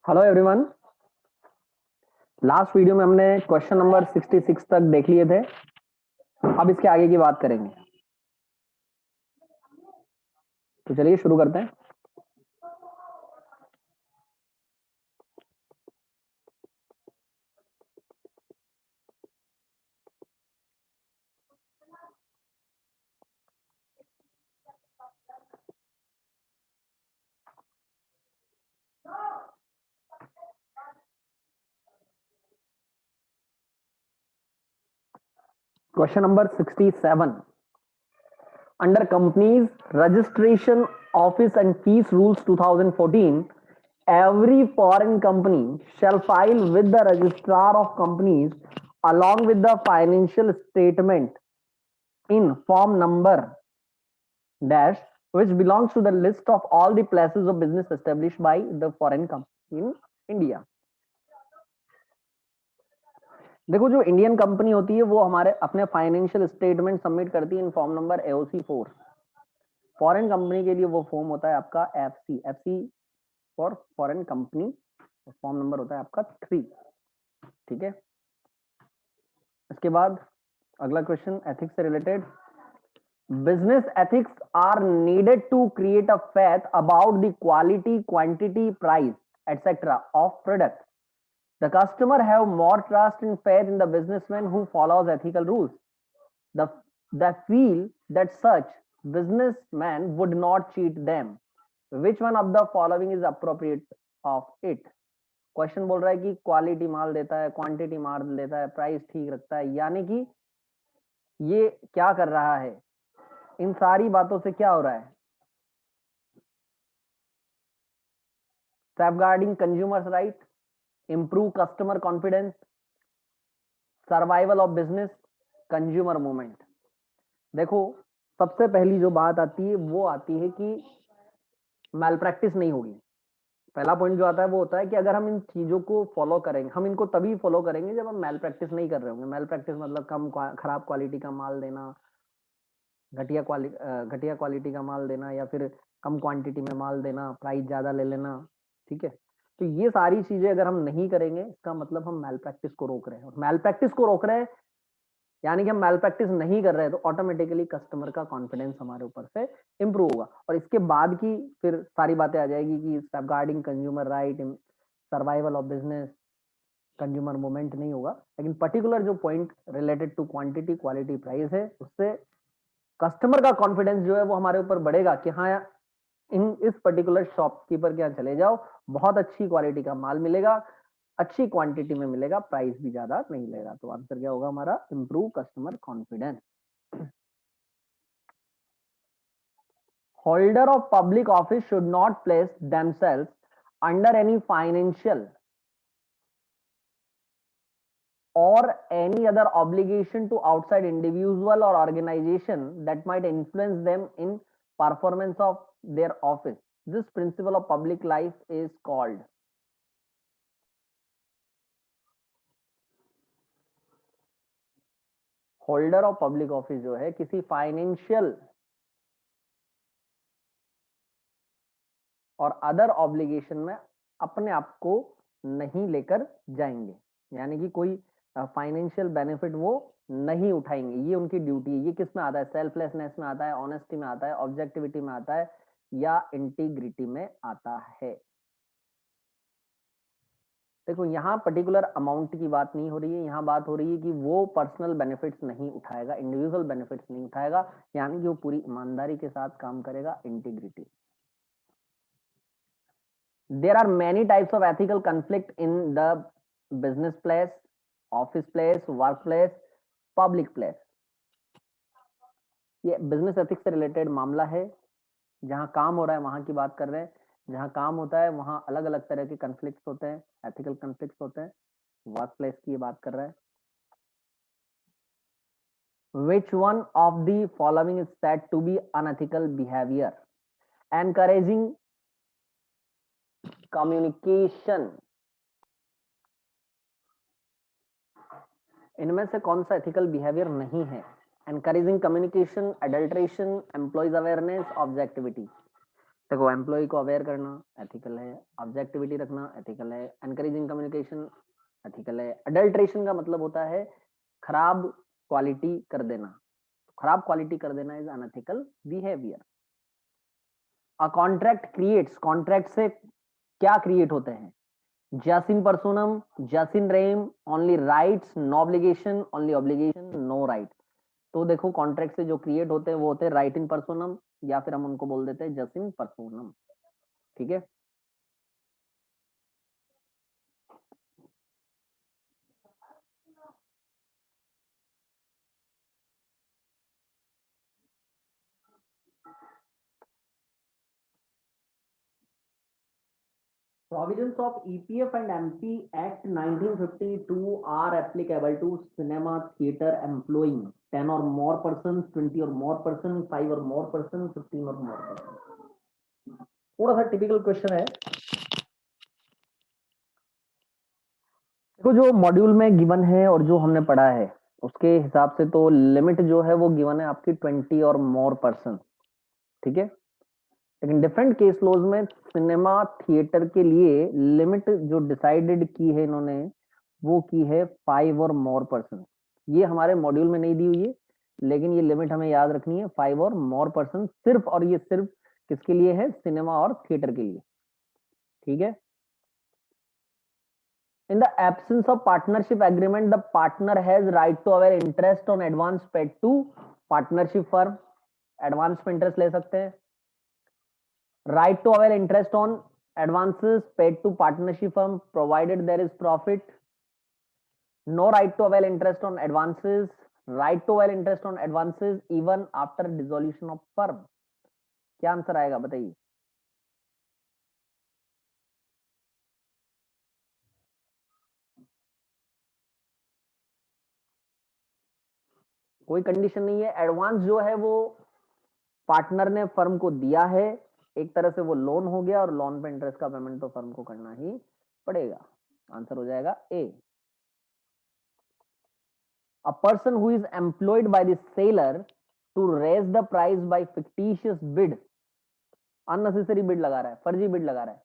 Hello everyone. Last video में हमने question number 66 तक देख लिए थे। अब इसके आगे की बात करेंगे, तो चलिए शुरू करते हैं। Question number 67, under companies registration office and fees rules 2014, every foreign company shall file with the registrar of companies along with the financial statement in form number dash which belongs to the list of all the places of business established by the foreign company in India। देखो, जो Indian company होती है वो हमारे अपने financial statement submit करती है in form number AOC4। Foreign company के लिए वो फॉर्म होता है आपका FC for foreign company, form number होता है आपका 3। ठीक है, इसके बाद अगला क्वेश्चन एथिक्स से related. Business ethics are needed to create a faith about the quality, quantity, price etcetera of product. The customer have more trust and faith in the businessman who follows ethical rules. The, they feel that such businessman would not cheat them. Which one of the following is appropriate of it? Question बोल रहा है कि quality माल देता है, quantity माल देता है, price ठीक रखता है, यानी कि ये क्या कर रहा है? इन सारी बातों से क्या हो रहा है? Safeguarding consumers right, improve customer confidence, survival of business, consumer movement. देखो, सबसे पहली जो बात आती है वो आती है कि मैल प्रैक्टिस नहीं होगी। पहला पॉइंट जो आता है वो होता है कि अगर हम इन चीजों को फॉलो करेंगे, हम इनको तभी फॉलो करेंगे जब हम मैल प्रैक्टिस नहीं कर रहे होंगे। मैल प्रैक्टिस मतलब खराब क्वालिटी का माल देना, घटिया क्वालिटी का माल देना, या फिर कम क्वांटिटी में माल देना, प्राइस ज्यादा ले लेना। ठीक है, तो ये सारी चीजें अगर हम नहीं करेंगे, इसका मतलब हम मैल प्रैक्टिस को रोक रहे हैं। मैल प्रैक्टिस को रोक रहे हैं यानी कि हम मैल प्रैक्टिस नहीं कर रहे हैं, तो ऑटोमेटिकली कस्टमर का कॉन्फिडेंस हमारे ऊपर से इंप्रूव होगा। और इसके बाद की फिर सारी बातें आ जाएगी कि safeguarding consumer right, survival of business, consumer movement नहीं होगा। लेकिन पर्टिकुलर जो point related to quantity, quality, price है, उससे कस्टमर का कॉन्फिडेंस जो है वो हमारे ऊपर बढ़ेगा कि हाँ, इस पर्टिकुलर शॉपकीपर के यहाँ चले जाओ, बहुत अच्छी क्वालिटी का माल मिलेगा, अच्छी क्वांटिटी में मिलेगा, प्राइस भी ज्यादा नहीं लेगा। तो आंसर क्या होगा हमारा? Improve customer confidence. Holder of public office should not place themselves under any financial or any other obligation to outside individual or organization that might influence them in performance of their office. This principle of public life is called। Holder of public office जो है किसी financial और other obligation में अपने आप को नहीं लेकर जाएंगे, यानी कि कोई फाइनेंशियल बेनिफिट वो नहीं उठाएंगे। ये उनकी ड्यूटी है। ये किस में आता है? सेल्फलेसनेस में आता है, ऑनेस्टी में आता है, ऑब्जेक्टिविटी में आता है, या इंटीग्रिटी में आता है। देखो, यहाँ पर्टिकुलर अमाउंट की बात नहीं हो रही है, यहाँ बात हो रही है कि वो पर्सनल बेनिफिट्स नहीं उठाएगा, इंडिविजुअल बेनिफिट्स नहीं उठाएगा, यानी कि वो पूरी ईमानदारी के साथ काम करेगा, integrity. There are many types of ethical conflict in the business place, office place, workplace, public place। ये बिजनेस एथिक्स से रिलेटेड मामला है। जहां काम हो रहा है वहां की बात कर रहे हैं। जहां काम होता है वहां अलग अलग तरह के कन्फ्लिक्ट्स होते हैं, एथिकल कन्फ्लिक्ट्स होते हैं। वर्क प्लेस की ये बात कर रहा है। Which one of the following is said to be unethical behavior? Encouraging communication। इनमें से कौन सा एथिकल बिहेवियर नहीं है? Encouraging communication, adulteration, employees awareness, objectivity. देखो एम्प्लॉय को अवेयर करना एथिकल है, ऑब्जेक्टिविटी रखना एथिकल है, एनकरेजिंग कम्युनिकेशन एथिकल है। अडल्ट्रेशन का मतलब होता है खराब क्वालिटी कर देना, खराब क्वालिटी कर देना is unethical behaviour. A contract creates, contract से क्या क्रिएट होते हैं? Jus in personam, jus in rem, only rights no obligation, only obligation no right. तो देखो कॉन्ट्रैक्ट से जो क्रिएट होते हैं वो होते हैं राइट इन पर्सोनम, या फिर हम उनको बोल देते हैं जस इन पर्सोनम। ठीक है। Provisions of EPF and MP Act 1952 are applicable to cinema theater employing 10 or more persons, 20 or more persons, 5 or more persons, 15 or more persons। थोड़ा सा टिपिकल क्वेश्चन है। देखो जो मॉड्यूल में गिवन है और जो हमने पढ़ा है उसके हिसाब से तो लिमिट जो है वो गिवन है आपकी 20 और मोर पर्सन। ठीक है। लेकिन डिफरेंट केस लॉज में सिनेमा थिएटर के लिए लिमिट जो डिसाइडेड की है इन्होंने वो की है 5 और मोर पर्सन। ये हमारे मॉड्यूल में नहीं दी हुई है, लेकिन ये लिमिट हमें याद रखनी है 5 और मोर पर्सन सिर्फ, और ये सिर्फ किसके लिए है? सिनेमा और थिएटर के लिए। ठीक है। In the absence of partnership agreement, the partner has right to avail interest on advance paid to partnership firm। Advance में इंटरेस्ट ले सकते हैं। Right to avail interest on advances paid to partnership firm provided there is profit। No right to avail interest on advances, right to avail interest on advances even after dissolution of firm। क्या answer आएगा बताइए? कोई condition नहीं है। Advance जो है वो partner ने फर्म को दिया है, एक तरह से वो लोन हो गया, और लोन पे इंटरेस्ट का पेमेंट तो फर्म को करना ही पड़ेगा। आंसर हो जाएगा ए। A person who is employed by the seller to raise the price by fictitious bid, unnecessary bid लगा रहा है, फर्जी बिड लगा रहा है,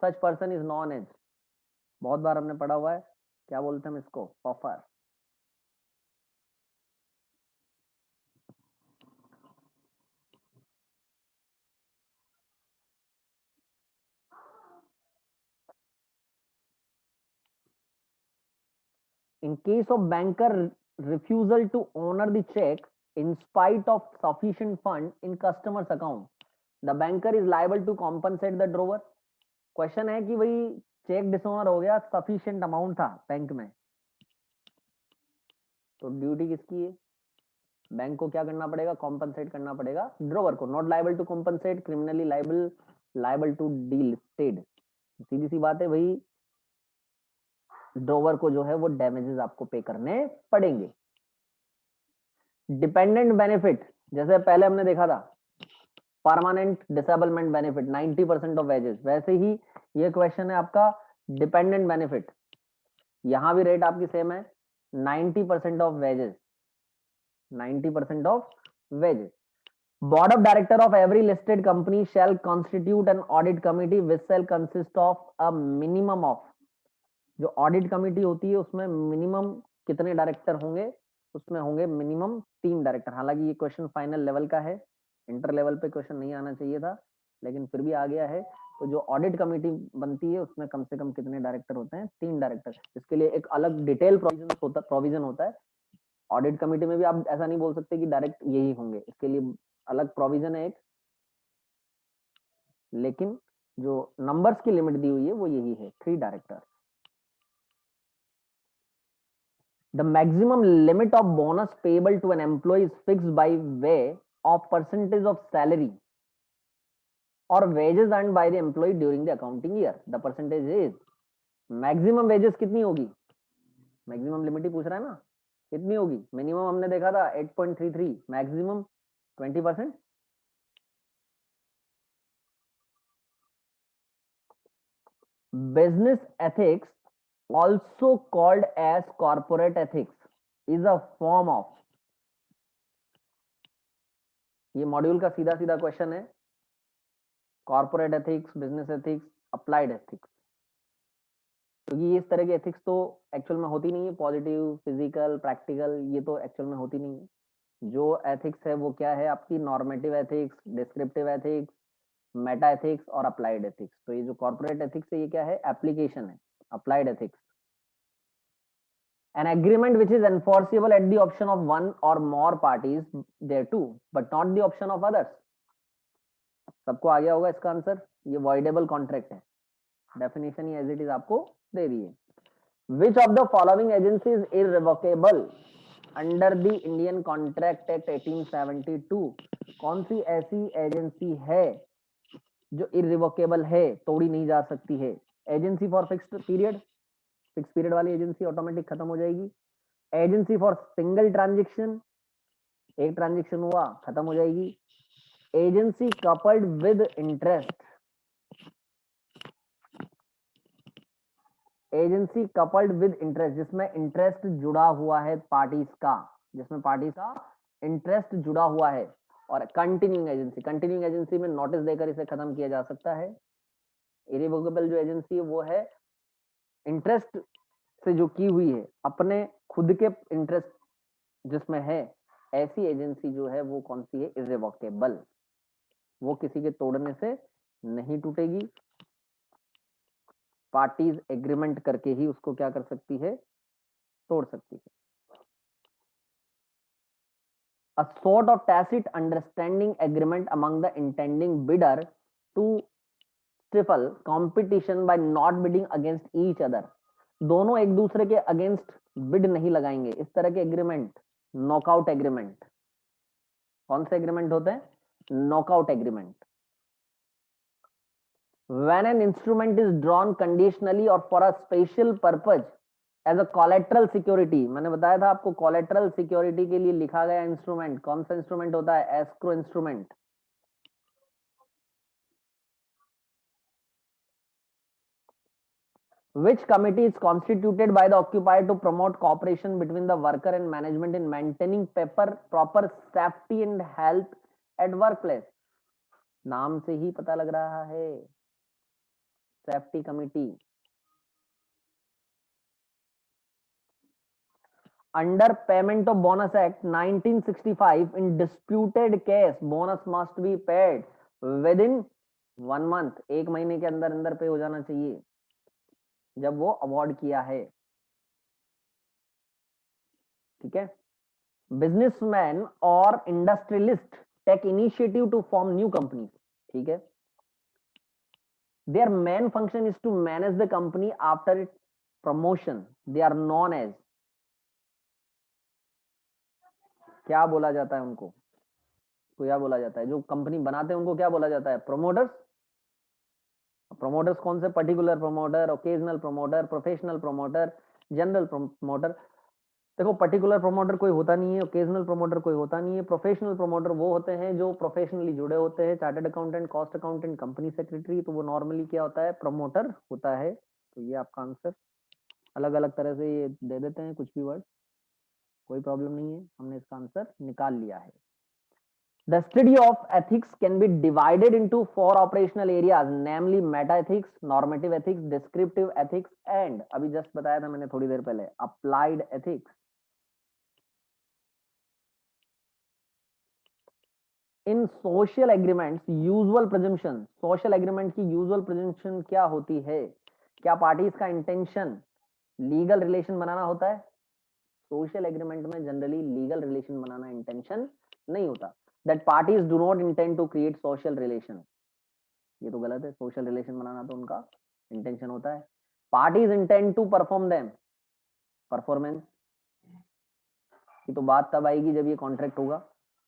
such person is known as, बहुत बार हमने पढ़ा हुआ है, क्या बोलते हैं हम इसको? Offer. In case of banker refusal to honor the check in spite of sufficient fund in customer's account, the banker is liable to compensate the drawer। Question है कि भाई चेक डिसऑनर हो गया, सफिशिएंट अमाउंट था bank में, तो duty किसकी है? बैंक को क्या करना पड़ेगा? कॉम्पनसेट करना पड़ेगा ड्रोवर को। Not liable to compensate, criminally liable, liable to delisted. सीधी सी बात है भाई, ड्रोवर को जो है वो डैमेजेस आपको पे करने पड़ेंगे। डिपेंडेंट बेनिफिट, जैसे पहले हमने देखा था permanent disablement benefit 90% of wages, वैसे ही ये क्वेश्चन है आपका डिपेंडेंट बेनिफिट। यहां भी रेट आपकी सेम है 90% of wages, 90% of wages. Board of director of every listed company shall constitute an audit committee which shall consist of a minimum of, जो audit committee होती है उसमें मिनिमम कितने डायरेक्टर होंगे? उसमें होंगे मिनिमम 3 डायरेक्टर। हालांकि ये क्वेश्चन फाइनल लेवल का है, इंटर लेवल पे क्वेश्चन नहीं आना चाहिए था, लेकिन फिर भी आ गया है। तो जो ऑडिट कमिटी बनती है उसमें कम से कम कितने डायरेक्टर होते हैं? 3 डायरेक्टर। इसके लिए एक अलग डिटेल प्रोविजन होता है। ऑडिट कमिटी में भी आप ऐसा नहीं बोल सकते कि डायरेक्ट यही होंगे, इसके लिए अलग प्रोविजन है एक, लेकिन जो नंबर्स की लिमिट दी हुई है वो यही है 3 director. The maximum limit of bonus payable to an employee is fixed by way of percentage of salary or wages earned by the employee during the accounting year। The percentage is, maximum wages कितनी होगी? Maximum limit ही पूछ रहा है ना, कितनी होगी? Minimum हमने देखा था 8.33, maximum 20%। Business ethics, also called as corporate ethics, is a form of, ये मॉड्यूल का सीधा सीधा क्वेश्चन है, corporate ethics, business ethics, applied ethics. क्योंकि ये इस तरह की एथिक्स तो एक्चुअल में होती नहीं है, पॉजिटिव, फिजिकल, प्रैक्टिकल, ये तो एक्चुअल में होती नहीं है। जो एथिक्स है वो क्या है आपकी, normative ethics, descriptive ethics, Meta ethics और अप्लाइड एथिक्स। तो ये जो कॉर्पोरेट एथिक्स है ये क्या है, एप्लीकेशन है। Applied ethics, an agreement which is enforceable at the option of one or more parties thereto, but not the option of others। सबको आ गया होगा इसका आंसर, ये voidable contract है। डेफिनेशन ही एज इट इज आपको दे दी है। Which of the following agency is irrevocable under the Indian Contract Act 1872। कौन सी ऐसी एजेंसी है जो इररिवोकेबल है, तोड़ी नहीं जा सकती है? Agency for fixed period, fix period वाली एजेंसी ऑटोमेटिक खत्म हो जाएगी। एजेंसी फॉर सिंगल ट्रांजेक्शन, एक ट्रांजेक्शन हुआ खत्म हो जाएगी। Agency coupled with interest, agency coupled with interest जिसमें इंटरेस्ट जुड़ा हुआ है पार्टीज का, जिसमें पार्टीज का इंटरेस्ट जुड़ा हुआ है। और कंटिन्यूइंग एजेंसी, कंटिन्यूइंग एजेंसी में नोटिस देकर इसे खत्म किया जा सकता है। इरिवोकेबल जो एजेंसी है वो है इंटरेस्ट से जो की हुई है, अपने खुद के इंटरेस्ट जिसमें है, ऐसी एजेंसी जो है वो कौन सी है, इरिवोकेबल। वो किसी के तोड़ने से नहीं टूटेगी, पार्टीज एग्रीमेंट करके ही उसको क्या कर सकती है, तोड़ सकती है। A sort of tacit understanding agreement among the intending bidder to stifle competition by not bidding against each other। दोनों एक दूसरे के अगेंस्ट बिड नहीं लगाएंगे, इस तरह के एग्रीमेंट नॉकआउट एग्रीमेंट। कौन से एग्रीमेंट होते हैं, knockout agreement. When an instrument is drawn conditionally or for a special purpose as a collateral security, मैंने बताया था आपको कोलेट्रल सिक्योरिटी के लिए लिखा गया इंस्ट्रूमेंट कौन सा इंस्ट्रूमेंट होता है, escrow instrument. Which committee is constituted by the occupier to promote cooperation between the worker and management in maintaining proper safety and health at workplace। नाम से ही पता लग रहा है, safety committee. Under Payment of Bonus Act 1965, in disputed case, bonus must be paid within 1 month। एक महीने के अंदर अंदर पे हो जाना चाहिए जब वो अवार्ड किया है। ठीक है। बिजनेसमैन और industrialist take initiative to form new company. ठीक है। Their main function is to manage the company after it promotion. They are known as, क्या बोला जाता है उनको, तो क्या बोला जाता है, जो कंपनी बनाते हैं उनको क्या बोला जाता है, प्रोमोटर्स। प्रोमोटर्स कौन से, particular promoter, occasional promoter, professional promoter, general promoter. देखो पर्टिकुलर प्रोमोटर कोई होता नहीं है, ओकेजनल प्रोमोटर कोई होता नहीं है। प्रोफेशनल प्रोमोटर वो होते हैं जो प्रोफेशनली जुड़े होते हैं, chartered accountant, cost accountant, company secretary, तो वो नॉर्मली क्या होता है, प्रमोटर होता है। तो ये आपका आंसर, अलग अलग तरह से ये दे देते हैं कुछ भी वर्ड, कोई प्रॉब्लम नहीं है, हमने इसका आंसर निकाल लिया है। The study of ethics can be divided into 4 operational areas, namely meta ethics, normative ethics, descriptive ethics and अभी जस्ट बताया था मैंने थोड़ी देर पहले, applied ethics। In social agreements usual presumption, social agreement की यूजुअल प्रिजम्पशन क्या होती है, क्या पार्टीज का इंटेंशन लीगल रिलेशन बनाना होता है? सोशल एग्रीमेंट में जनरली लीगल रिलेशन बनाना इंटेंशन नहीं होता। That parties do not intend to create social relation, ये तो गलत है, सोशल रिलेशन बनाना तो उनका इंटेंशन होता है। Parties intend to perform them, performance की तो बात तब आएगी जब ये कॉन्ट्रैक्ट होगा।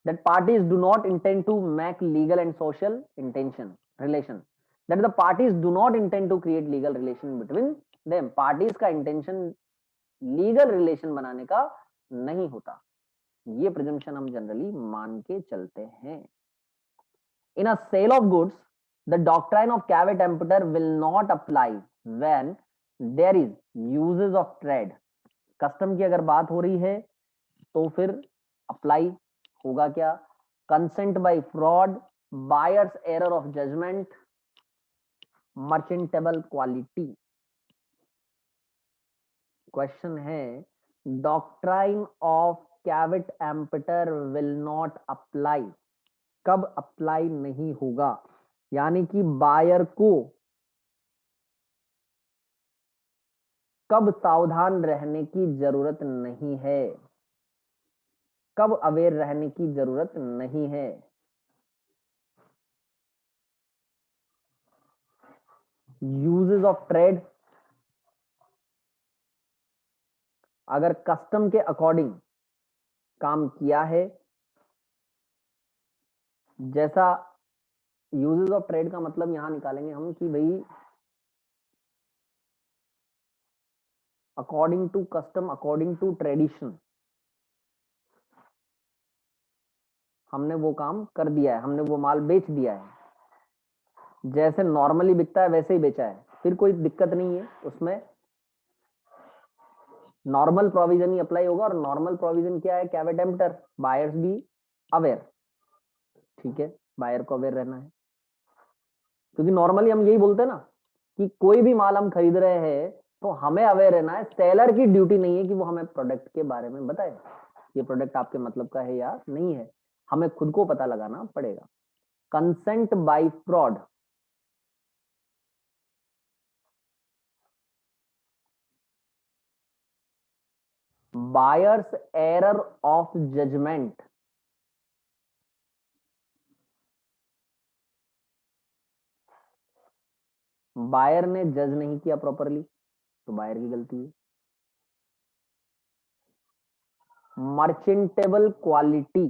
That parties do not intend to make legal and social intention relation, that the parties do not intend to create legal relation between them। parties का intention legal relation बनाने का नहीं होता, ये presumption हम जनरली मान के चलते हैं। In a sale of goods, the doctrine of caveat emptor will not apply when there is uses of trade। Custom की अगर बात हो रही है तो फिर अप्लाई होगा क्या, consent by fraud, buyers error of judgement, merchantable quality. Question है, doctrine of caveat emptor will not apply. कब अप्लाई नहीं होगा, यानी कि बायर को कब सावधान रहने की जरूरत नहीं है, कब अवेयर रहने की जरूरत नहीं है। यूजेस ऑफ ट्रेड, अगर कस्टम के अकॉर्डिंग काम किया है, जैसा यूजेस ऑफ ट्रेड का मतलब यहां निकालेंगे हम कि भाई according to custom, according to tradition हमने वो काम कर दिया है, हमने वो माल बेच दिया है, जैसे नॉर्मली बिकता है वैसे ही बेचा है, फिर कोई दिक्कत नहीं है उसमें। नॉर्मल प्रोविजन ही अप्लाई होगा, और नॉर्मल प्रोविजन क्या है, कैवेट एम्पटर, बायर्स बी अवेयर। ठीक है, बायर को अवेयर रहना है, क्योंकि नॉर्मली हम यही बोलते हैं ना कि कोई भी माल हम खरीद रहे हैं तो हमें अवेयर रहना है, सेलर की ड्यूटी नहीं है कि वो हमें प्रोडक्ट के बारे में बताए, ये प्रोडक्ट आपके मतलब का है या नहीं है, हमें खुद को पता लगाना पड़ेगा। Consent by fraud, buyers error of judgement, buyer ने जज नहीं किया प्रॉपरली तो बायर की गलती है। मर्चेंटेबल क्वालिटी,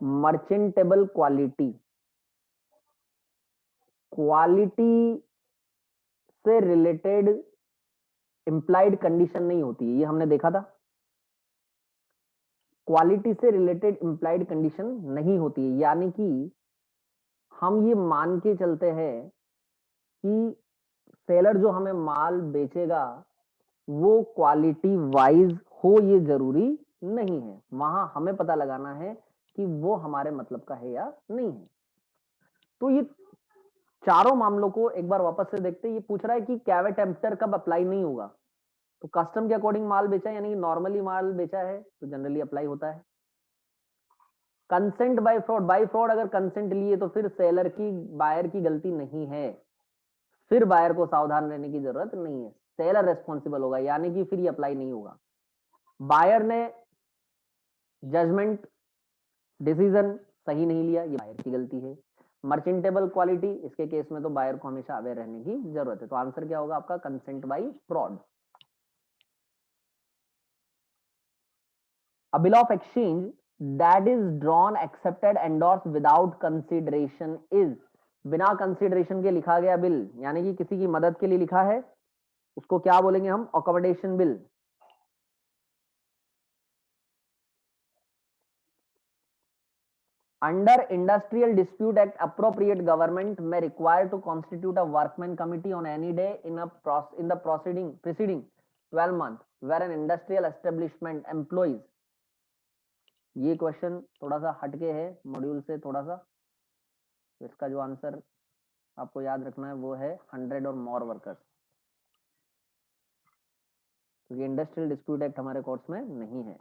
मर्चेंटेबल क्वालिटी, क्वालिटी से रिलेटेड इंप्लाइड कंडीशन नहीं होती है, ये हमने देखा था। क्वालिटी से रिलेटेड इंप्लाइड कंडीशन नहीं होती है, यानी कि हम ये मान के चलते हैं कि सेलर जो हमें माल बेचेगा वो क्वालिटी वाइज हो, ये जरूरी नहीं है। वहां हमें पता लगाना है कि वो हमारे मतलब का है या नहीं है। तो ये चारों मामलों को एक बार वापस से देखते हैं। ये पूछ रहा है कि कैवेट एम्पटर कब अप्लाई नहीं होगा, तो कस्टम के अकॉर्डिंग माल बेचा है, यानी कि नॉर्मली माल बेचा है तो जनरली अप्लाई होता है। Consent by fraud, bye fraud अगर कंसेंट लिए तो फिर सेलर की, बायर की गलती नहीं है, फिर बायर को सावधान रहने की जरूरत नहीं है, सेलर रेस्पॉन्सिबल होगा, यानी कि फिर ये अप्लाई नहीं होगा। बायर ने जजमेंट डिसीजन सही नहीं लिया, ये बायर की गलती है। मर्चेंटेबल क्वालिटी, इसके केस में तो बायर को हमेशा अवेयर रहने की जरूरत है, तो आंसर क्या होगा आपका, consent by fraud. A bill of exchange that is drawn, accepted, endorsed without consideration is, बिना कंसिडरेशन के लिखा गया बिल, यानी कि किसी की मदद के लिए लिखा है, उसको क्या बोलेंगे हम, accommodation bill. Under industrial dispute act, appropriate government में require to constitute a workman committee on any day in the preceding 12 month where an industrial establishment employees। ये क्वेश्चन थोड़ा सा हटके है मॉड्यूल से थोड़ा सा, तो इसका जो आंसर आपको याद रखना है वो है 100 और मोर वर्कर्स, क्योंकि इंडस्ट्रियल डिस्प्यूट एक्ट हमारे कोर्स में नहीं है।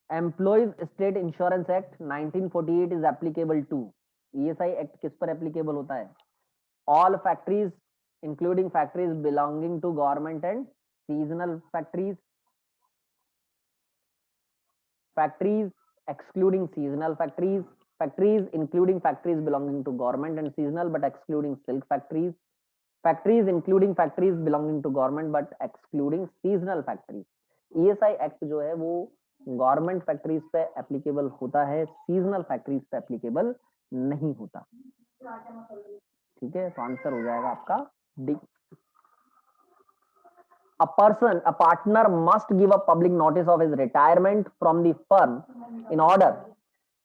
Employees state insurance act 1948 is applicable to, ESI act किस पर एप्लीकेबल होता है, all factories including factories belonging to government and seasonal factories, factories excluding seasonal factories, factories including factories belonging to government and seasonal but excluding silk factories, factories including factories belonging to government but excluding seasonal factories। ESI act जो है वो government factories पे applicable होता है, seasonal factories पे applicable नहीं होता। ठीक है, तो आंसर हो जाएगा आपका D. A person, a partner must give a public notice of his retirement from the firm in order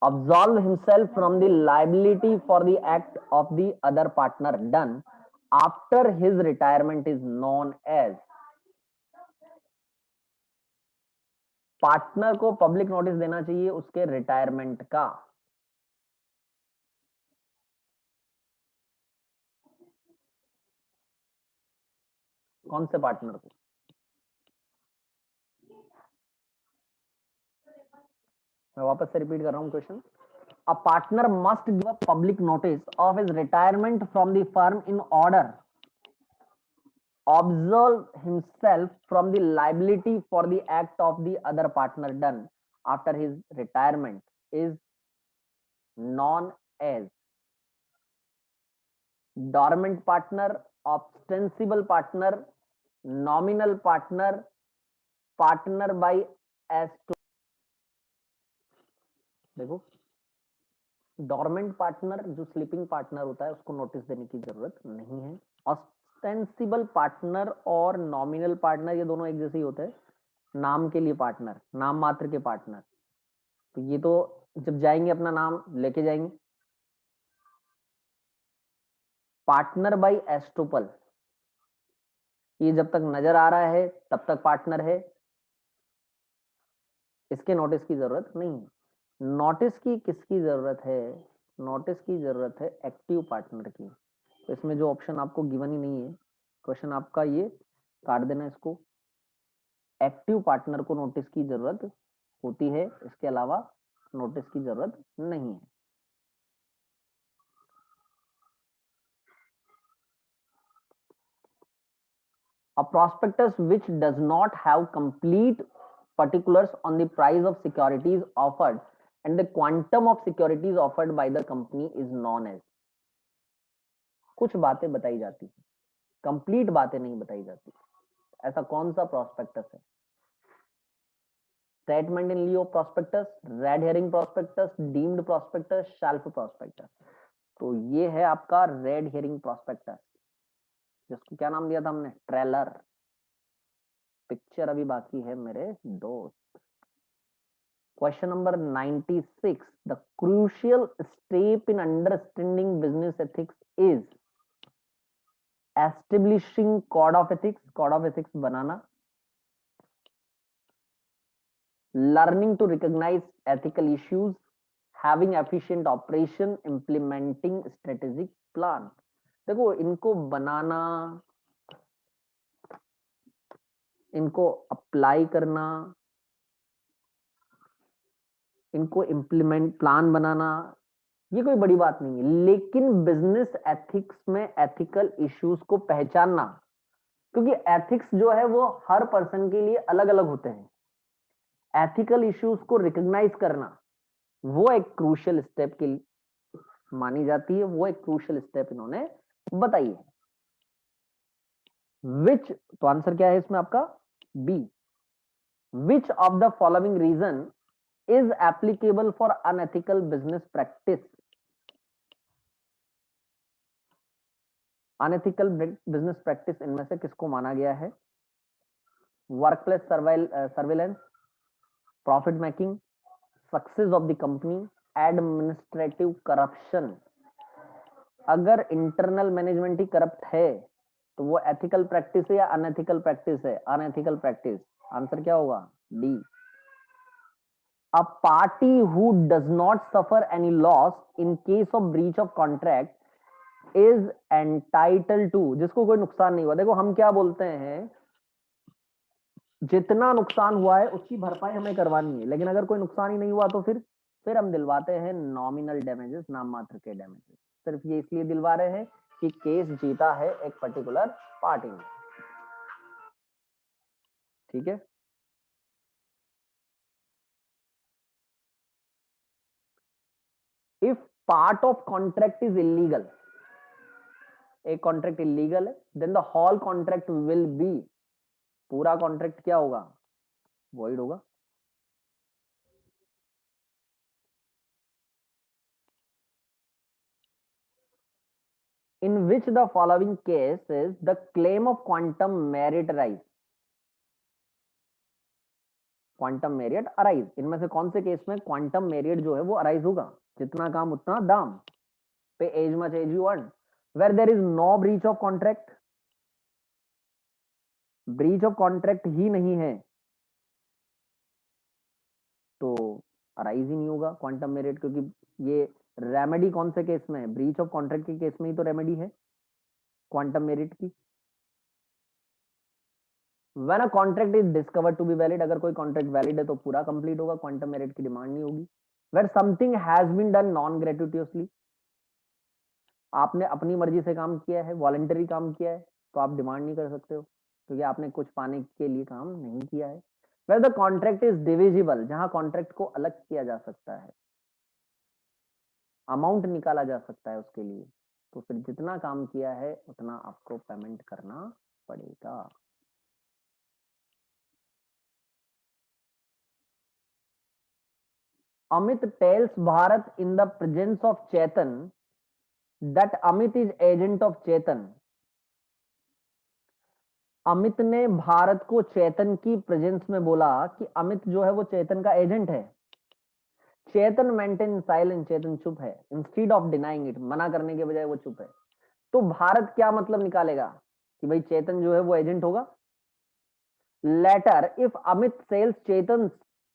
absolve himself from the liability for the act of the other partner done after his retirement is known as। Partner को public notice देना चाहिए उसके retirement का। कौन से partner को? मैं वापस से रिपीट कर रहा हूं question. A partner must give a public notice of his retirement from the firm in order absolve himself from the liability for the act of the other partner done after his retirement is known as dormant partner, ostensible partner, nominal partner, partner by as। देखो, dormant partner जो sleeping partner होता है उसको notice देने की जरूरत नहीं है। ऑस्टेंसिबल पार्टनर और नॉमिनल पार्टनर ये दोनों एक जैसे ही होते हैं, नाम के लिए पार्टनर, नाम मात्र के पार्टनर। तो ये तो जब जाएंगे अपना नाम लेके जाएंगे। पार्टनर बाय एस्टोपल, ये जब तक नजर आ रहा है तब तक पार्टनर है, इसके नोटिस की जरूरत नहीं है। नोटिस की किसकी जरूरत है? नोटिस की जरूरत है एक्टिव पार्टनर की। तो इसमें जो ऑप्शन आपको गिवन ही नहीं है, क्वेश्चन आपका ये काट देना इसको। एक्टिव पार्टनर को नोटिस की जरूरत होती है, इसके अलावा नोटिस की जरूरत नहीं है। A prospectus which does not have complete particulars on the price of securities offered and the quantum of securities offered by the company is known as। कुछ बातें बताई जाती है, कंप्लीट बातें नहीं बताई जाती। ऐसा कौन सा प्रोस्पेक्टस है? Statement in Leo prospectus, red herring prospectus, deemed prospectus, shelf prospectus. तो ये है आपका रेड हेरिंग प्रॉस्पेक्टस, जिसको क्या नाम दिया था हमने? ट्रेलर। पिक्चर अभी बाकी है मेरे दोस्त। Question number 96, the crucial step in understanding business ethics is establishing code of ethics, code of ethics banana, learning to recognize ethical issues, having efficient operation, implementing strategic plan। देखो, इनको बनाना, इनको apply करना, इनको इम्प्लीमेंट, प्लान बनाना, ये कोई बड़ी बात नहीं है। लेकिन बिजनेस एथिक्स में एथिकल इश्यूज को पहचानना, क्योंकि एथिक्स जो है वो हर पर्सन के लिए अलग अलग होते हैं। एथिकल इश्यूज को रिकॉग्नाइज करना वो एक क्रूशियल स्टेप की मानी जाती है, वो एक क्रूशियल स्टेप इन्होंने बताई है। विच, तो आंसर क्या है इसमें आपका? B. Which of the following reason is applicable for unethical business practice? Unethical business practice इनमें से किसको माना गया है? Workplace surveillance, profit making, success of the company, administrative corruption. अगर इंटरनल मैनेजमेंट ही करप्ट है तो वो एथिकल प्रैक्टिस है या अनएथिकल प्रैक्टिस है? Unethical practice. आंसर क्या होगा? D. A party who does not suffer any loss in case of breach of contract is entitle to, जिसको कोई नुकसान नहीं हुआ। देखो, हम क्या बोलते हैं, जितना नुकसान हुआ है उसकी भरपाई हमें करवानी है, लेकिन अगर कोई नुकसान ही नहीं हुआ तो फिर हम दिलवाते हैं नॉमिनल डैमेजेस, नाम मात्र के डैमेजेस। सिर्फ ये इसलिए दिलवा रहे हैं कि केस जीता है एक पर्टिकुलर पार्टी ने। ठीक है। If part of contract is illegal, एक कॉन्ट्रैक्ट इलीगल है, then the whole contract will be, पूरा कॉन्ट्रैक्ट क्या होगा? वॉइड होगा। In which the following cases the claim of quantum meruit rise? Quantum meruit arise, इनमें से कौन से केस में क्वांटम मेरिट जो है वो अराइज होगा? जितना काम उतना दाम, pay as much as you earn, where there is no breach of contract, breach of contract ही नहीं है तो अराइज ही नहीं होगा क्वांटम मेरिट, क्योंकि ये रेमेडी कौन से केस में है? ब्रीच ऑफ कॉन्ट्रैक्ट के केस में ही तो रेमेडी है क्वांटम मेरिट की। When a contract is discovered to be valid, अगर कोई कॉन्ट्रैक्ट वैलिड है तो पूरा कंप्लीट होगा, क्वांटम मेरिट की डिमांड नहीं होगी। Where something has been done non gratuitously, आपने अपनी मर्जी से काम किया है, वॉलंटरी काम किया है, तो आप डिमांड नहीं कर सकते हो क्योंकि आपने कुछ पाने के लिए काम नहीं किया है। Where the contract is divisible, जहां कॉन्ट्रैक्ट को अलग किया जा सकता है, अमाउंट निकाला जा सकता है उसके लिए, तो फिर जितना काम किया है उतना आपको पेमेंट करना पड़ेगा। Amit tells Bharat in the presence of Chetan that Amit is agent of Chetan. Amit ने भारत को चेतन की प्रेजेंस में बोला कि अमित जो है वो चेतन का एजेंट है। चेतन मेंटेन साइलेंस, चेतन चुप है। इंस्टीड ऑफ डिनाइंग इट, मना करने के बजाय वो चुप है। तो भारत क्या मतलब निकालेगा कि भाई चेतन जो है वो एजेंट होगा। Later if Amit sells Chetan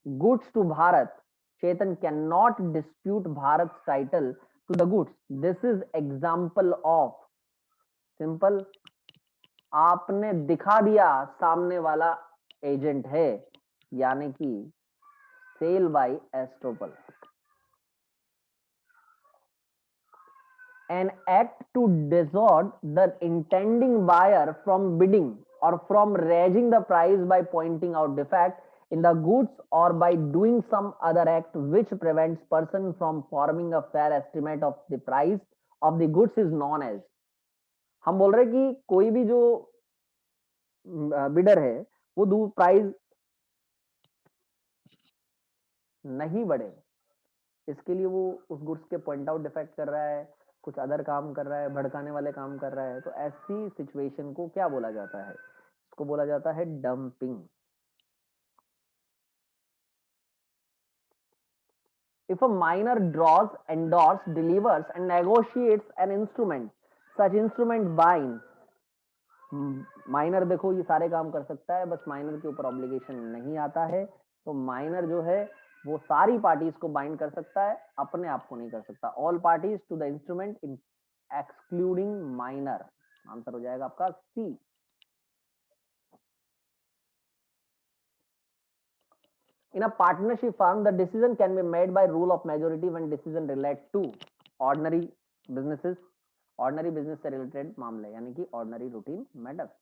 goods to Bharat, Chetan can not dispute Bharat title to the goods. This is example of simple, आपने दिखा दिया सामने वाला एजेंट है, यानी कि sale by estoppel. An act to dissuade the intending buyer from bidding or from raising the price by pointing out defect in the goods or by doing some other act which prevents person from forming a fair estimate of the price of the goods is known as। हम बोल रहे कि कोई भी जो bidder है वो price नहीं बढ़े, इसके लिए वो उस गुड्स के पॉइंट आउट डिफेक्ट कर रहा है, कुछ अदर काम कर रहा है, भड़काने वाले काम कर रहा है, तो ऐसी सिचुएशन को क्या बोला जाता है? इसको बोला जाता है dumping. If a minor draws, endorse, delivers and negotiates an instrument, such instrument binds। Minor देखो ये सारे काम कर सकता है, बस माइनर के ऊपर ऑब्लिगेशन नहीं आता है, तो माइनर जो है वो सारी पार्टीज को बाइंड कर सकता है, अपने आप को नहीं कर सकता। All parties to the instrument in excluding minor, answer हो जाएगा आपका सी। In a partnership firm, the decision can be made by rule of majority when decision relate to ordinary businesses, ordinary business से related मामले, यानी कि ordinary routine matters।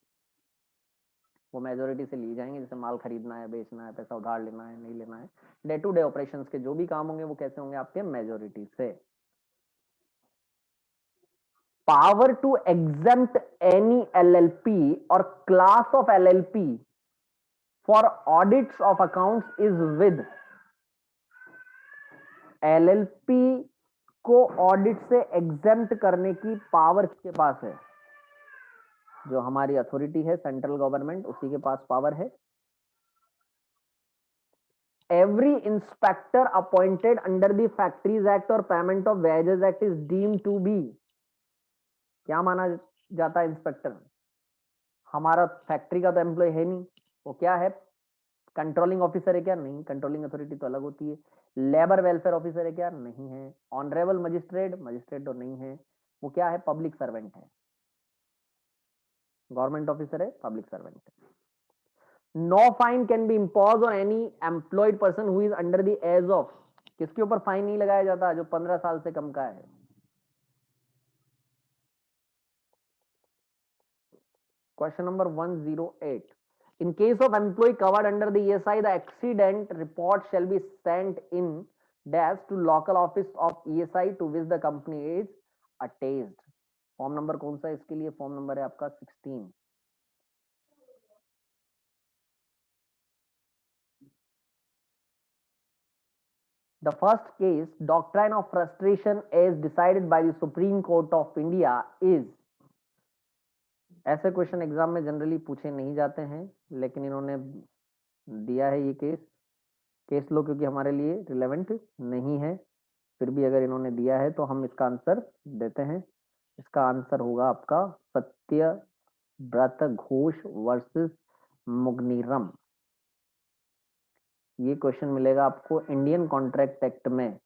वो majority से ली जाएंगे, जैसे माल खरीदना है, बेचना है, पैसा उधार लेना है, नहीं लेना है, डे टू डे ऑपरेशंस के जो भी काम होंगे वो कैसे होंगे आपके मेजोरिटी से। Power to exempt any LLP और class of LLP for audits of accounts is with. LLP को ऑडिट से एग्जेम्प्ट करने की पावर किसके पास है? जो हमारी अथॉरिटी है सेंट्रल गवर्नमेंट, उसी के पास पावर है। Every inspector appointed under the Factories Act or Payment of Wages Act is deemed to be, क्या माना जाता है इंस्पेक्टर? हमारा फैक्ट्री का तो एम्प्लॉय है नहीं, वो क्या है? कंट्रोलिंग ऑफिसर है क्या? नहीं, कंट्रोलिंग अथॉरिटी तो अलग होती है। लेबर वेलफेयर ऑफिसर है क्या? नहीं है। ऑनरेबल मजिस्ट्रेट, मजिस्ट्रेट तो नहीं है। वो क्या है? पब्लिक सर्वेंट है। गवर्नमेंट ऑफिसर है, पब्लिक सर्वेंट है। No fine can be impose on any employed person who is under the age of, किसके ऊपर फाइन नहीं लगाया जाता? जो 15 साल से कम का है। Question number 108, in case of employee covered under the ESI, the accident report shall be sent in dash to local office of ESI to which the company is attached। Form number कौन सा है इसके लिए? Form number है आपका 16। The first case, doctrine of frustration as decided by the Supreme Court of India is। ऐसे question exam में generally पूछे नहीं जाते हैं, लेकिन इन्होंने दिया है ये केस लो क्योंकि हमारे लिए रिलेवेंट नहीं है, फिर भी अगर इन्होंने दिया है तो हम इसका आंसर देते हैं। इसका आंसर होगा आपका सत्यव्रत घोष वर्सेस मुगनीरम। ये क्वेश्चन मिलेगा आपको इंडियन कॉन्ट्रैक्ट एक्ट में,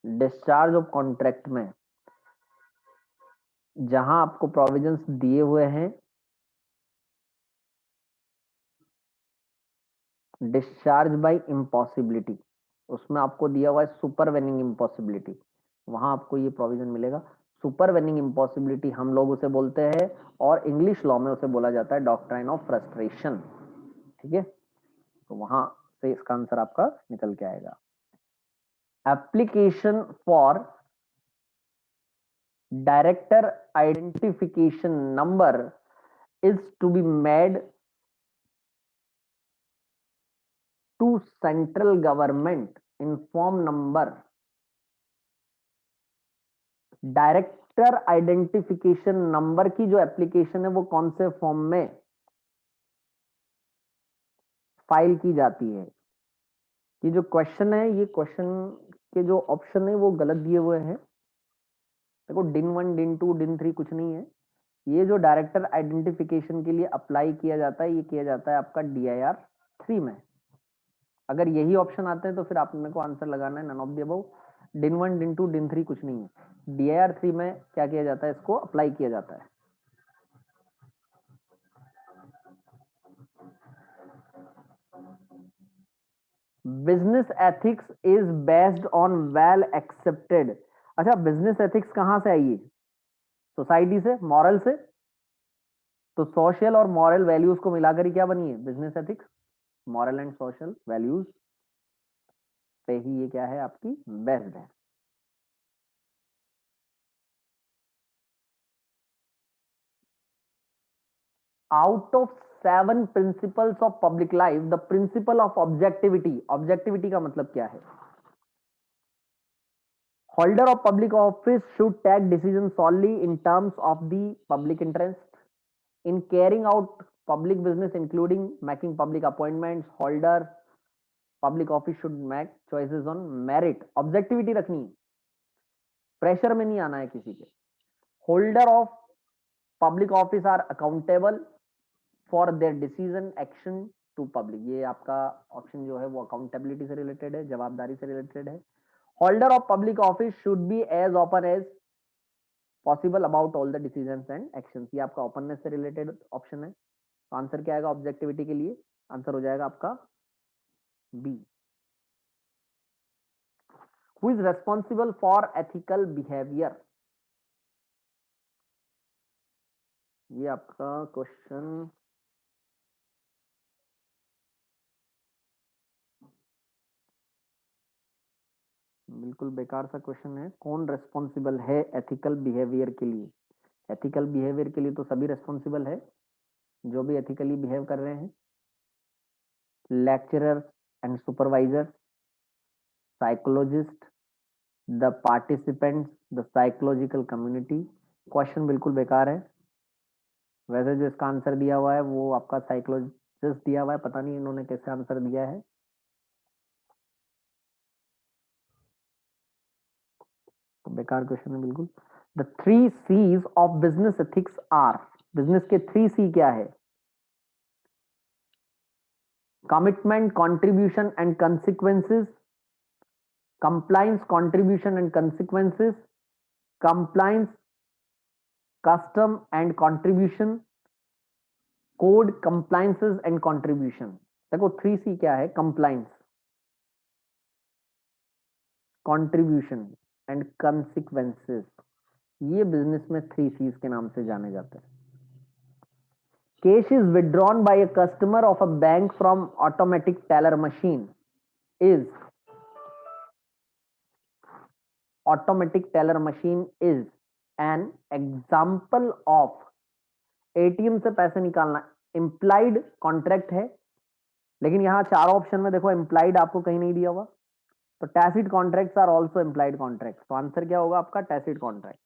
डिस्चार्ज ऑफ कॉन्ट्रैक्ट में, जहां आपको प्रोविजंस दिए हुए हैं डिस्चार्ज बाय इम्पॉसिबिलिटी, उसमें आपको दिया हुआ है सुपरवेनिंग इम्पॉसिबिलिटी, वहां आपको ये प्रोविजन मिलेगा। सुपरवेनिंग इम्पॉसिबिलिटी हम लोग उसे बोलते हैं और इंग्लिश लॉ में उसे बोला जाता है डॉक्ट्राइन ऑफ फ्रस्ट्रेशन। ठीक है, तो वहां से इसका आंसर आपका निकल के आएगा। Application for director identification number is to be made to central government in form number। Director identification number की जो एप्लीकेशन है वो कौन से फॉर्म में फाइल की जाती है? ये जो क्वेश्चन है, ये क्वेश्चन के जो ऑप्शन है वो गलत दिए हुए हैं। देखो दिन 1 दिन 2 दिन 3 कुछ नहीं है, ये जो डायरेक्टर आइडेंटिफिकेशन के लिए अप्लाई किया जाता है ये किया जाता है आपका DIR 3 में। अगर यही ऑप्शन आते हैं तो फिर आपने को आंसर लगाना है नन ऑफ द अबव। दिन 1 दिन 2 दिन 3 कुछ नहीं है, DIR 3 में क्या किया जाता है, इसको अप्लाई किया जाता है। Business ethics is based on well accepted. अच्छा, बिजनेस एथिक्स कहां से आई है? सोसाइटी से, मॉरल से। तो सोशल और मॉरल वैल्यूज को मिलाकर ही क्या बनी है business ethics, moral and social values पे ही ये क्या है आपकी बेस्ड है। Out of 7 principles of public life the principle of objectivity, objectivity का मतलब क्या है? Holder of public office should take decision solely in terms of the public interest in carrying out public business including making public appointments। holder public office should make choices on merit। objectivity रखनी है, pressure में नहीं आना है किसी पे। Holder of public office are accountable for their decision action to public, ये आपका ऑप्शन जो है वो अकाउंटेबिलिटी से रिलेटेड है, जवाबदारी से रिलेटेड है। Holder of public office should be as open as possible about all the decisions and actions, ये आपका ओपननेस से रिलेटेड ऑप्शन है। तो आंसर क्या आएगा ऑब्जेक्टिविटी के लिए? आंसर हो जाएगा आपका B. Who is responsible for ethical behaviour, ये आपका क्वेश्चन बिल्कुल बेकार सा क्वेश्चन है। कौन रेस्पॉन्सिबल है एथिकल बिहेवियर के लिए? एथिकल बिहेवियर के लिए तो सभी रेस्पॉन्सिबल है जो भी एथिकली बिहेव कर रहे हैं, lecturers and supervisor, psychologist, the participants, the psychological community. Question बिल्कुल बेकार है। वैसे जो इसका आंसर दिया हुआ है वो आपका साइकोलॉजिस्ट दिया हुआ है, पता नहीं इन्होंने कैसे आंसर दिया है। तो बेकार क्वेश्चन है बिल्कुल। The 3 C's of business ethics are, business के 3 C क्या है? Commitment, contribution and consequences, compliance, contribution and consequences, compliance, custom and contribution, code, compliances and contribution. देखो 3 C क्या है? कंप्लायंस, कंट्रीब्यूशन एंड कंसिक्वेंसेस, ये बिजनेस में 3 C's के नाम से जाने जाते हैं। Cash is withdrawn by a customer of a bank from automatic teller machine is, automatic teller machine is an example of, ATM से पैसे निकालना implied contract है, लेकिन यहां 4 ऑप्शन में देखो implied आपको कहीं नहीं दिया हुआ। तो tacit contracts are also implied contracts, तो आंसर क्या होगा आपका? tacit contract।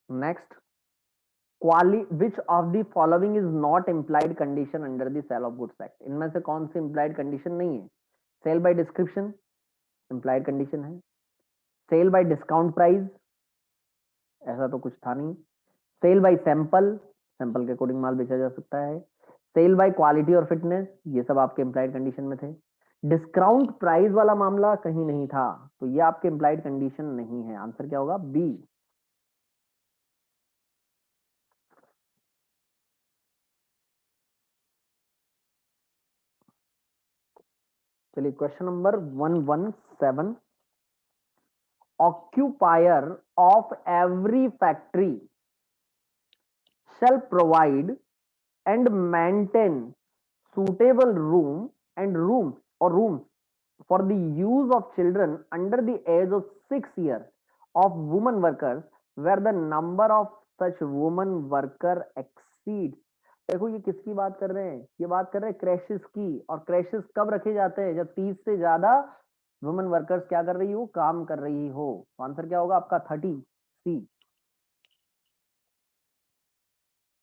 Next, which of the following is not implied condition under the sale of goods act, इनमें से कौन सी इम्प्लाइड कंडीशन नहीं है? Sale by description implied condition है, सेल बाय डिस्काउंट प्राइस ऐसा तो कुछ था नहीं, सेल बाय सैंपल, सैंपल के अकॉर्डिंग माल बेचा जा सकता है, सेल बाय क्वालिटी और फिटनेस, ये सब आपके इम्प्लाइड कंडीशन में थे। डिस्काउंट प्राइस वाला मामला कहीं नहीं था, तो ये आपके इम्प्लाइड कंडीशन नहीं है। आंसर क्या होगा? बी। चलिए question number 117, occupier of every factory shall provide and maintain suitable room and rooms or rooms for the use of children under the age of 6 years of women workers where the number of such women worker exceeds। देखो ये किसकी बात कर रहे हैं? ये बात कर रहे हैं क्रैशेस की। और क्रैशेस कब रखे जाते हैं? जब 30 से ज्यादा वुमेन वर्कर्स क्या कर रही हो? काम कर रही हो। तो आंसर क्या होगा आपका? 30 सी।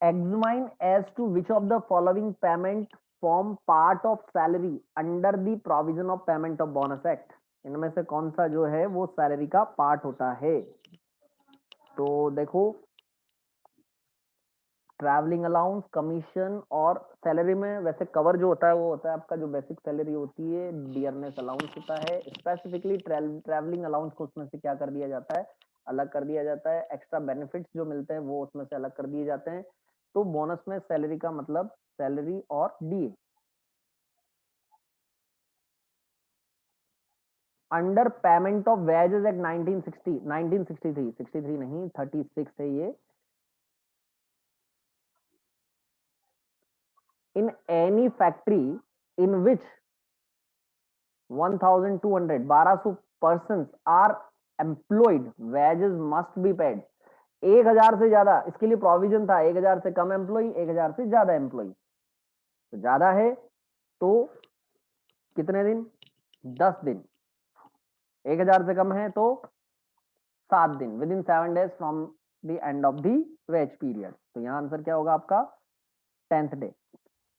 Examine as to which of the following payment form part of salary under the provision of payment of bonus act। इनमें से कौन सा जो है वो सैलरी का पार्ट होता है? तो देखो, ट्रैवलिंग अलाउंस, कमीशन और सैलरी में वैसे कवर जो होता है वो होता है आपका जो बेसिक सैलरी होती है, डियरनेस अलाउंस होता है। स्पेसिफिकली ट्रैवलिंग अलाउंस को उसमें से क्या कर दिया जाता है? अलग कर दिया जाता है। एक्स्ट्रा बेनिफिट्स जो मिलते हैं वो उसमें से अलग कर दिए जाते हैं। तो बोनस में सैलरी का मतलब सैलरी और DA. Under payment of wages act 1960 1963 63 नहीं 36 है ये। In any factory in which 1200 persons are employed, wages must be paid। 1000 से ज्यादा इसके लिए प्रोविजन था। 1000 से कम एम्प्लॉय, 1000 से ज्यादा एम्प्लॉय। तो ज्यादा है तो कितने दिन? 10 दिन। 1000 से कम है तो 7 दिन। With in 7 days from the end of the ways period. तो यहाँ आंसर क्या होगा आपका? 10th day.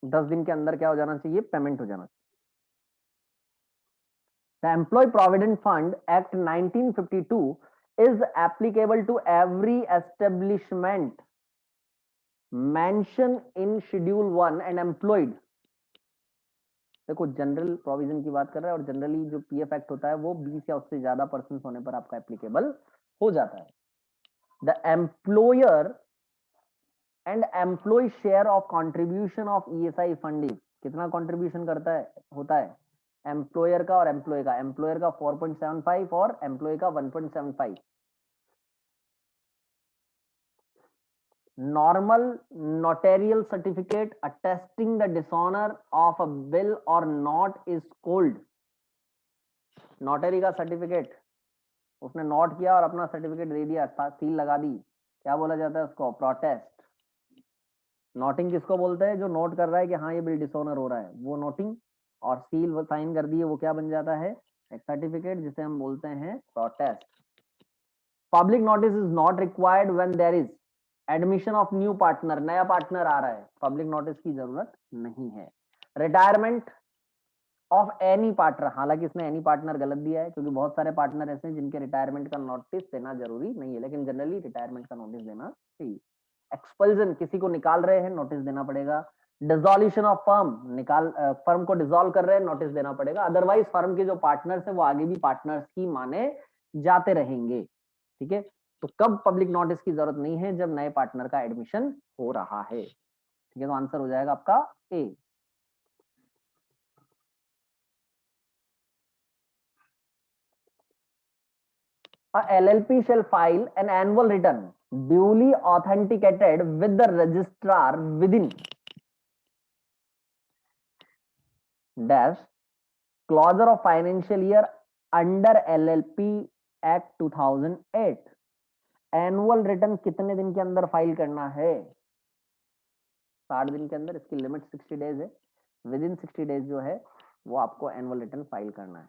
10 दिन के अंदर क्या हो जाना चाहिए? पेमेंट हो जाना चाहिए। The Employee Provident Fund Act 1952 is applicable to every establishment mentioned in Schedule 1 and employed। देखो जनरल प्रोविजन की बात कर रहा है, और जनरली जो पीएफ एक्ट होता है वो 20 या उससे ज्यादा पर्सन होने पर आपका एप्लीकेबल हो जाता है। The employer and employ share of contribution of ESI fund is. कितना कंट्रीब्यूशन करता है होता है एम्प्लॉयर का और एम्प्लॉय का? एम्प्लॉयर का 4.75 और एम्प्लॉय का 1.75। normal notarial certificate attesting the dishonor of a bill or note is called। Notary का सर्टिफिकेट, उसने नोट किया और अपना सर्टिफिकेट दे दिया, सील लगा दी, क्या बोला जाता है उसको? प्रोटेस्ट। नोटिंग किसको बोलते हैं? जो नोट कर रहा है कि हाँ ये बिल डिसऑनर हो रहा है, वो नोटिंग। और सील वो साइन कर दिए, वो क्या बन जाता है? एक सर्टिफिकेट, जिसे हम बोलते हैं protest. Public notice is not required when there is admission of new partner. नया पार्टनर आ रहा है, पब्लिक नोटिस की जरूरत नहीं है। रिटायरमेंट ऑफ एनी पार्टनर, हालांकि इसने एनी पार्टनर गलत दिया है क्योंकि बहुत सारे पार्टनर ऐसे हैं जिनके रिटायरमेंट का नोटिस देना जरूरी नहीं है, लेकिन जनरली रिटायरमेंट का नोटिस देना चाहिए। एक्सपल्जन, किसी को निकाल रहे हैं, नोटिस देना पड़ेगा। डिसोल्यूशन ऑफ फर्म, निकाल फर्म को डिसॉल्व कर रहे हैं, नोटिस देना पड़ेगा। अदरवाइज फर्म के जो पार्टनर्स है वो आगे भी पार्टनर्स ही माने जाते रहेंगे। ठीक है, तो कब पब्लिक नोटिस की जरूरत नहीं है? जब नए पार्टनर का एडमिशन हो रहा है। ठीक है, तो आंसर हो जाएगा आपका ए। A LLP shall file an annual return duly authenticated with the registrar within dash closure of financial year under LLP Act 2008। Annual return कितने दिन के अंदर फाइल करना है? 60 दिन के अंदर। इसकी लिमिट 60 डेज है। विद इन 60 डेज जो है वो आपको एनुअल रिटर्न फाइल करना है।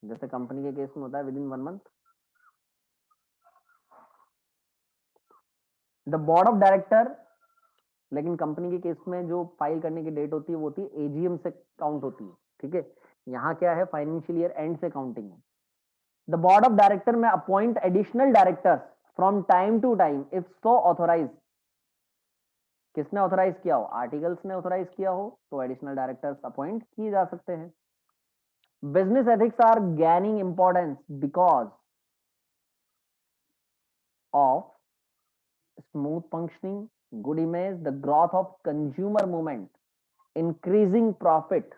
जैसे कंपनी के केस में होता है with in 1 month. The board of director, लेकिन कंपनी के केस में जो फाइल करने की डेट होती है वो होती है एजीएम से काउंट होती है। ठीक है, यहाँ क्या है? फाइनेंशियल ईयर एंड से काउंटिंग है। द बोर्ड ऑफ डायरेक्टर में appoint additional directors from time to time if so authorise. किसने ऑथोराइज किया हो? आर्टिकल्स ने ऑथोराइज किया हो तो एडिशनल डायरेक्टर्स अपॉइंट किए जा सकते हैं। business ethics are gaining importance because of smooth functioning, good image, the growth of consumer movement, increasing profit.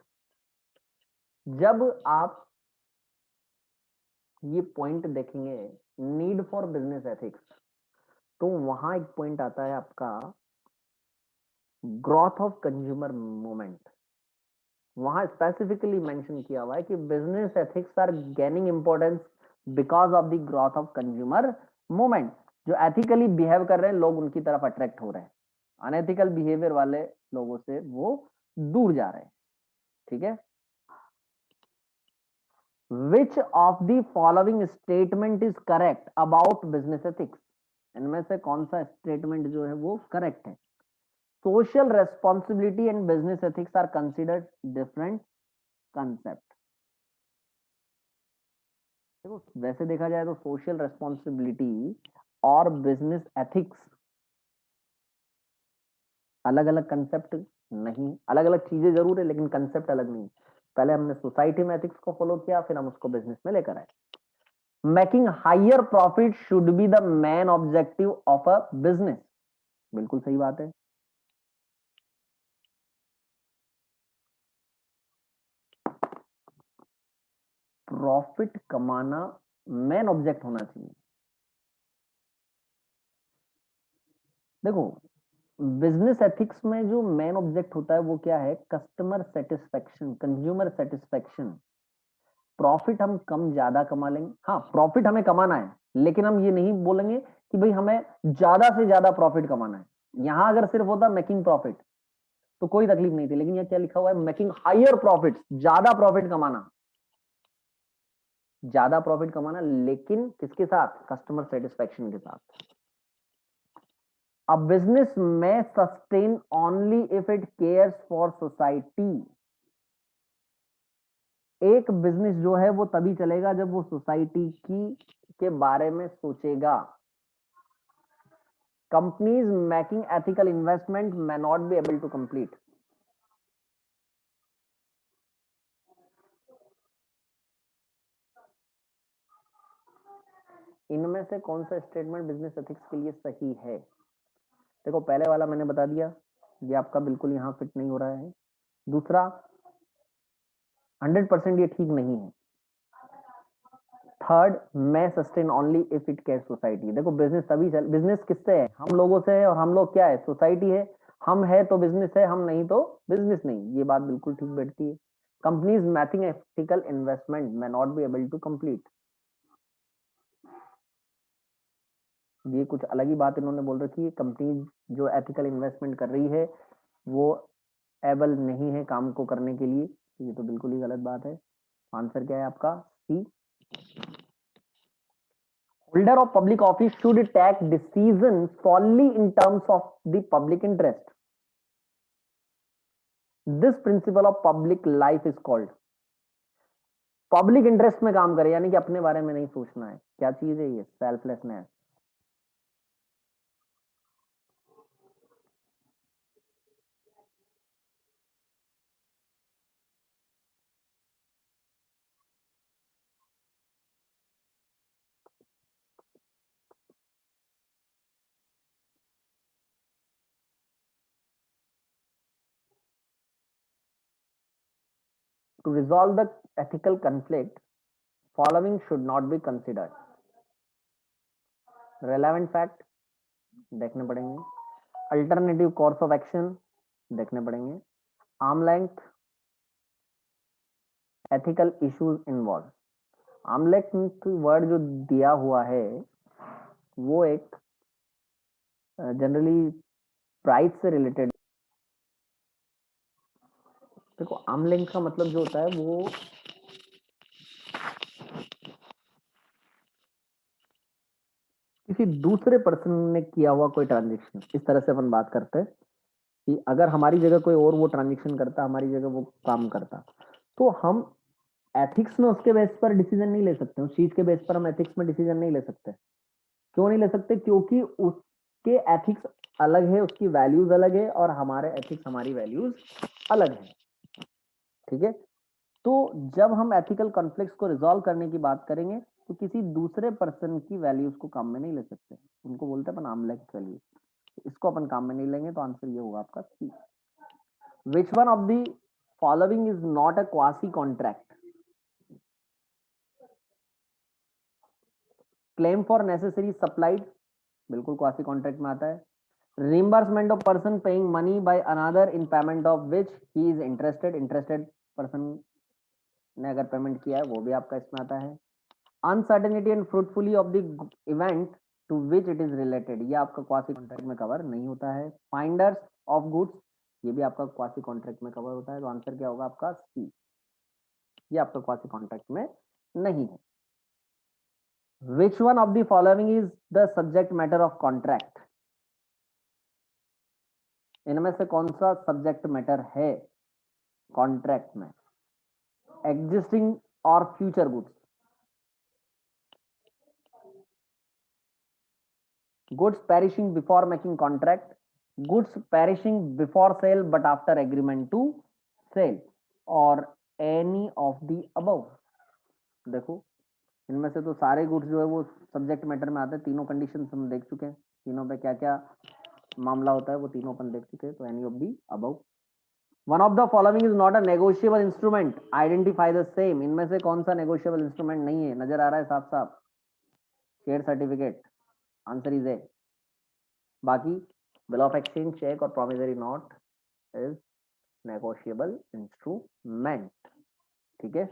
जब आप ये पॉइंट देखेंगे नीड फॉर बिजनेस एथिक्स, तो वहां एक पॉइंट आता है आपका ग्रोथ ऑफ कंज्यूमर मूवमेंट। वहां स्पेसिफिकली मेंशन किया हुआ है कि business ethics are gaining importance because of the growth of consumer movement. जो एथिकली बिहेव कर रहे हैं लोग उनकी तरफ अट्रैक्ट हो रहे हैं, अनएथिकल बिहेवियर वाले लोगों से वो दूर जा रहे हैं। ठीक है, which of the following statement is correct about business ethics? इनमें से कौन सा स्टेटमेंट जो है वो करेक्ट है? Social responsibility and business ethics are considered different concept. देखो वैसे देखा जाए तो सोशल रेस्पॉन्सिबिलिटी और बिजनेस एथिक्स अलग अलग कंसेप्ट नहीं, अलग अलग चीजें जरूर है लेकिन कंसेप्ट अलग नहीं। पहले हमने सोसाइटी में एथिक्स को फॉलो किया, फिर हम उसको बिजनेस में लेकर आए। Making higher profit should be the main objective of a business, बिल्कुल सही बात है। प्रॉफिट कमाना मेन ऑब्जेक्ट होना चाहिए। देखो बिजनेस एथिक्स में जो मेन ऑब्जेक्ट होता है वो क्या है? Customer satisfaction, consumer satisfaction. Profit हम कम ज्यादा कमा लेंगे, हाँ प्रॉफिट हमें कमाना है, लेकिन हम ये नहीं बोलेंगे कि भाई हमें ज्यादा से ज्यादा प्रॉफिट कमाना है। यहां अगर सिर्फ होता मेकिंग प्रॉफिट तो कोई तकलीफ नहीं थी, लेकिन यह क्या लिखा हुआ है? मेकिंग हायर प्रॉफिट, ज्यादा प्रॉफिट कमाना, ज्यादा प्रॉफिट कमाना, लेकिन किसके साथ? कस्टमर सेटिस्फेक्शन के साथ। A business may sustain only if it cares for society. एक बिजनेस जो है वो तभी चलेगा जब वो सोसाइटी की के बारे में सोचेगा। Companies making ethical investment may not be able to complete. इनमें से कौन सा स्टेटमेंट बिजनेस एथिक्स के लिए सही है? देखो पहले वाला मैंने बता दिया, ये आपका बिल्कुल यहां फिट नहीं हो रहा है। दूसरा 100% ये ठीक नहीं है। थर्ड, मैं sustain only if it care society. देखो बिजनेस तभी चल, बिजनेस किससे है? हम लोगों से है, और हम लोग क्या है? सोसाइटी है। हम है तो बिजनेस है, हम नहीं तो बिजनेस नहीं। ये बात बिल्कुल ठीक बैठती है। Companies matching ethical investment may not be able to complete। ये कुछ अलग ही बात इन्होंने बोल रखी है। कंपनी जो एथिकल इन्वेस्टमेंट कर रही है वो एबल नहीं है काम को करने के लिए, ये तो बिल्कुल ही गलत बात है। आंसर क्या है आपका? सी। Holder of public office should take decisions solely in terms of the public interest. This principle of public life is called, public interest में काम करे, यानी कि अपने बारे में नहीं सोचना है। क्या चीज है ये? Selflessness. To resolve the ethical conflict, following should not be considered. Relevant fact देखने पड़ेंगे, अल्टरनेटिव कोर्स ऑफ एक्शन देखने पड़ेंगे, arm length, ethical issues involve. Arm length word जो दिया हुआ है वो एक जनरली प्राइस से रिलेटेड। देखो आर्म लेंथ का मतलब जो होता है वो किसी दूसरे पर्सन ने किया हुआ कोई ट्रांजेक्शन। इस तरह से अपन बात करते हैं कि अगर हमारी जगह कोई और वो ट्रांजेक्शन करता, हमारी जगह वो काम करता, तो हम एथिक्स में उसके बेस पर डिसीजन नहीं ले सकते। उस चीज के बेस पर हम एथिक्स में डिसीजन नहीं ले सकते। क्यों नहीं ले सकते? क्योंकि उसके एथिक्स अलग है, उसकी वैल्यूज अलग है, और हमारे एथिक्स, हमारी वैल्यूज अलग है। ठीक है, तो जब हम एथिकल कॉन्फ्लिक्ट्स को रिजॉल्व करने की बात करेंगे तो किसी दूसरे पर्सन की वैल्यूज को काम में नहीं ले सकते, उनको बोलते हैं अपन आर्म लेंथ वैल्यू, इसको अपन काम में नहीं लेंगे, तो आंसर ये होगा आपका C. Which one of the following is not a quasi contract? Claim for necessary supplied, बिल्कुल क्वासी कॉन्ट्रैक्ट में आता है। Reimbursement of person paying money by another in payment of which he is interested, interested person ने अगर payment किया है वो भी आपका इसमें आता है। Uncertainty and fruitfully of the event to which it is related, ये आपका क्वासी कॉन्ट्रैक्ट में कवर नहीं होता है। फाइंडर्स ऑफ गुड्स, ये भी आपका क्वासी कॉन्ट्रैक्ट में कवर होता है, तो आंसर क्या होगा आपका सी, ये आपका क्वासी कॉन्ट्रैक्ट में नहीं है। विच one of the following is the subject matter of contract? इनमें से कौन सा सब्जेक्ट मैटर है कॉन्ट्रैक्ट में? एग्जिस्टिंग और future goods, goods perishing before making contract, goods perishing before sale but after agreement to sale, or any of the above। देखो इनमें से तो सारे गुड्स जो है वो सब्जेक्ट मैटर में आते हैं, तीनों कंडीशन हम देख चुके हैं, तीनों पे क्या क्या मामला होता है वो तीनों अपन देख चुके हैं, तो any of the above. One of the following is not a negotiable instrument, identify the same, इनमें से कौन सा नेगोशिएबल इंस्ट्रूमेंट नहीं है? नजर आ रहा है साफ साफ, share certificate, answer is a. बाकी बिल ऑफ एक्सचेंज, चेक और promissory note is negotiable instrument, ठीक है।